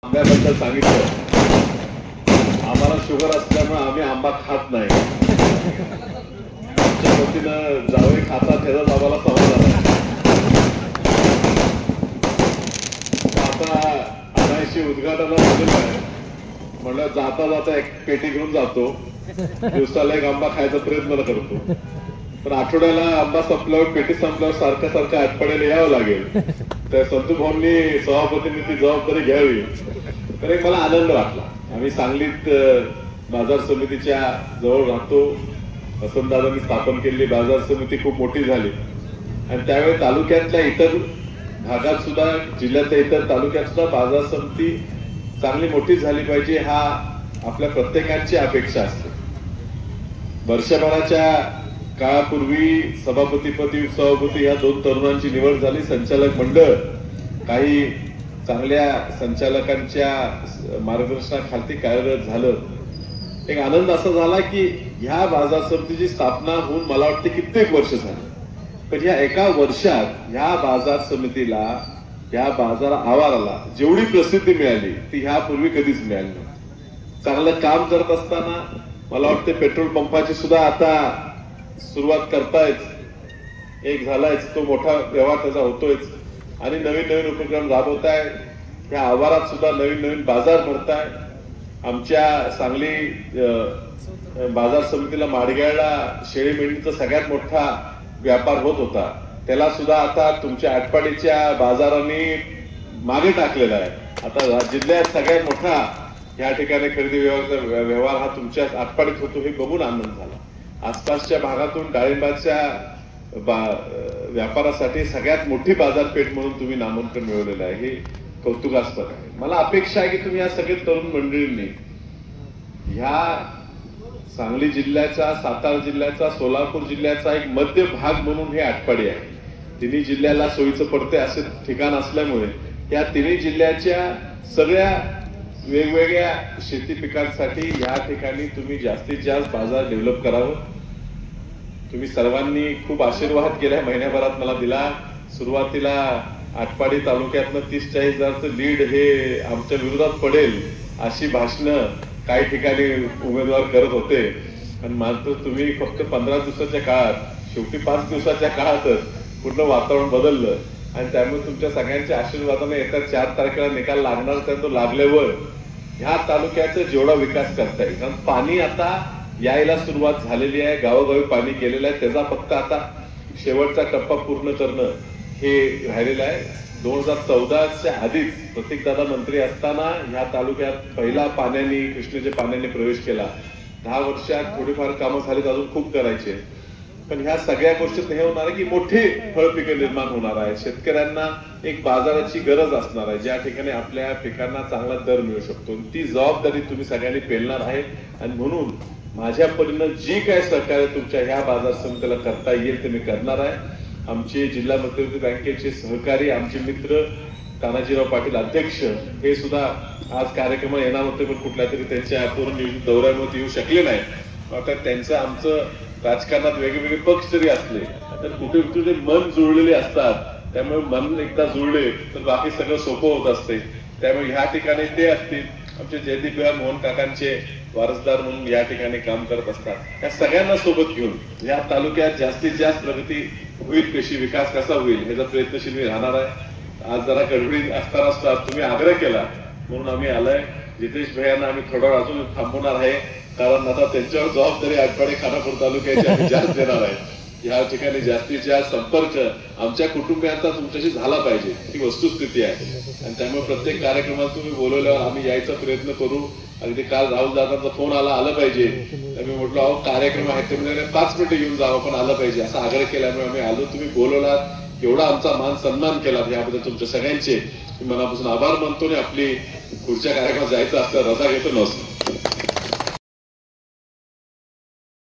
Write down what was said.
आंब्याबद्दल सांगितलं. आम्हाला शुगर असल्यामुळे आम्ही आंबा खात नाही. आमच्या वतीनं जावई खातात ह्याचाच आम्हाला समाधान आहे. आता आणायची उद्घाटनाला गेलेलो आहे. म्हणलं जाता जाता एक पेटी घेऊन जातो, दिवसाला एक आंबा खायचा प्रयत्न करतो. पण आठवड्याला आंबा संपल्यावर पेटी संपल्यावर सारखं आठवड्याला यावं लागेल. तर संतू भाऊंनी सभापतींनी ती जबाबदारी घ्यावी. तर एक मला आनंद वाटला. आम्ही सांगलीत बाजार समितीच्या जवळ राहतो. वसंतदादांनी स्थापन केलेली बाजार समिती खूप मोठी झाली आणि त्यावेळी तालुक्यातल्या इतर भागात सुद्धा, जिल्ह्यातल्या इतर तालुक्यात सुद्धा बाजार समिती चांगली मोठी झाली पाहिजे, हा आपल्या प्रत्येकाची अपेक्षा असते. वर्षभराच्या काळापूर्वी सभापतीपदी उपसभापती या दोन तरुणांची निवड झाली. संचालक मंडळ काही चांगल्या संचालकांच्या मार्गदर्शनाखाली कार्यरत झालं. एक आनंद असा झाला की ह्या बाजार समितीची स्थापना होऊन मला वाटते कित्येक वर्ष झाली, पण ह्या एका वर्षात ह्या बाजार समितीला, ह्या बाजार आवाराला जेवढी प्रसिद्धी मिळाली ती ह्यापूर्वी कधीच मिळाली नव्हती. चांगलं काम करत असताना मला वाटते पेट्रोल पंपाची सुद्धा आता सुरुवात करतायच, एक झालायच, तो मोठा व्यवहार त्याचा होतोयच आणि नवीन नवीन उपक्रम राबवताय. ह्या आवारात सुद्धा नवीन नवीन बाजार भरताय. आमच्या सांगली बाजार समितीला माडग्याला शेळी मेंढीचा सगळ्यात मोठा व्यापार होत होता, त्याला सुद्धा आता तुमच्या आटपाडीच्या बाजारांनी मागे टाकलेला आहे. आता जिल्ह्यात सगळ्यात मोठा या ठिकाणी खरेदी व्यवहार हा तुमच्या आटपाडीत होतो, हे बघून आनंद झाला. आसपासच्या भागातून डाळिंबाच्या व्यापारासाठी सगळ्यात मोठी बाजारपेठ म्हणून तुम्ही नामांकन मिळवलेलं आहे, हे कौतुकास्पद आहे. मला अपेक्षा आहे की तुम्ही या सगळे तरुण मंडळींनी ह्या सांगली जिल्ह्याचा, सातारा जिल्ह्याचा, सोलापूर जिल्ह्याचा एक मध्य भाग म्हणून हे आटपाडी आहे. तिन्ही जिल्ह्याला सोयीचं पडते असे ठिकाण असल्यामुळे या तिन्ही जिल्ह्याच्या सगळ्या वेगवेगळ्या शेती पिकांसाठी या ठिकाणी तुम्ही जास्तीत जास्त बाजार डेव्हलप करावं. तुम्ही सर्वांनी खूप आशीर्वाद गेल्या महिन्याभरात मला दिला. सुरुवातीला आटपाडी तालुक्यातनं 30-40 हजारचं लीड हे आमच्या विरोधात पडेल अशी भाषणं काही ठिकाणी उमेदवार करत होते आणि मात्र तुम्ही फक्त 15 दिवसाच्या काळात, शेवटी 5 दिवसाच्या काळातच पूर्ण वातावरण बदललं आणि त्यामुळे तुमच्या सगळ्यांच्या आशीर्वादाने येत्या 4 तारखेला निकाल लागणार, तर तो लागल्यावर ह्या तालुक्याचा जेवढा विकास करता येईल. कारण पाणी आता यायला सुरुवात झालेली आहे, गावोगावी पाणी गेलेलं आहे, त्याचा फक्त आता शेवटचा टप्पा पूर्ण करणं हे राहिलेलं आहे. 2014च्या आधीच प्रतीकदादा मंत्री असताना ह्या तालुक्यात पहिला पाण्याने, कृष्णेच्या पाण्याने प्रवेश केला. 10 वर्षात थोडीफार कामं झालीत, अजून खूप करायचे. पण ह्या सगळ्या गोष्टीत हे होणार आहे की मोठी फळपिकं निर्माण होणार आहे. शेतकऱ्यांना एक बाजाराची गरज असणार आहे, ज्या ठिकाणी आपल्या पिकांना चांगला दर मिळू शकतो. ती जबाबदारी तुम्ही सगळ्यांनी पेलणार आहे आणि म्हणून माझ्या परीनं जी काय सहकार्य तुमच्या ह्या बाजार समितीला करता येईल ते मी करणार आहे. आमचे जिल्हा मध्यवर्ती बँकेचे सहकारी, आमचे मित्र तानाजीराव पाटील अध्यक्ष हे सुद्धा आज कार्यक्रमाला येणार होते, पण कुठल्या तरी त्यांच्या पूर्ण नियोजित दौऱ्यामध्ये येऊ शकले नाही. आता त्यांचं आमचं राजकारणात वेगवेगळे पक्ष जरी असले तर कुठे कुठे मन जुळलेले असतात, त्यामुळे मन एकदा जुळले तर बाकी सगळं सोपं होत असते. त्यामुळे ह्या ठिकाणी ते असतील, आमचे जयदीप बिहार मोहन काकांचे वारसदार म्हणून या ठिकाणी काम करत असतात. या सगळ्यांना सोबत घेऊन या तालुक्यात जास्तीत जास्त प्रगती होईल, कशी विकास कसा होईल ह्याचा प्रयत्नशील मी राहणार आहे. आज जरा गडबडीत असताना सुद्धा तुम्ही आग्रह केला म्हणून आम्ही आलोय. जितेश भैयांना आम्ही थोडा वेळ अजून थांबवणार आहे, कारण आता त्यांच्यावर जबाबदारी आटपाडी खानापूर तालुक्याची आम्ही जास्त देणार आहे. या ठिकाणी जास्तीत जास्त संपर्क आमच्या कुटुंबियांचा तुमच्याशी झाला पाहिजे, ही वस्तुस्थिती आहे. आणि त्यामुळे प्रत्येक कार्यक्रमात तुम्ही बोलवल्यावर आम्ही यायचा प्रयत्न करू. अगदी काल राहुल दादांचा फोन आलं पाहिजे, मी म्हटलं अहो कार्यक्रम आहे ते म्हणजे 5 मिनिटं येऊन जावं पण आलं पाहिजे असा आग्रह केल्यामुळे आम्ही आलो. तुम्ही बोलवलात, एवढा आमचा मान सन्मान केला, याबद्दल तुमच्या सगळ्यांचे मनापासून आभार मानतो आणि आपली पुढच्या कार्यक्रमात जायचं असतं रजा घेतो. नमस्कार.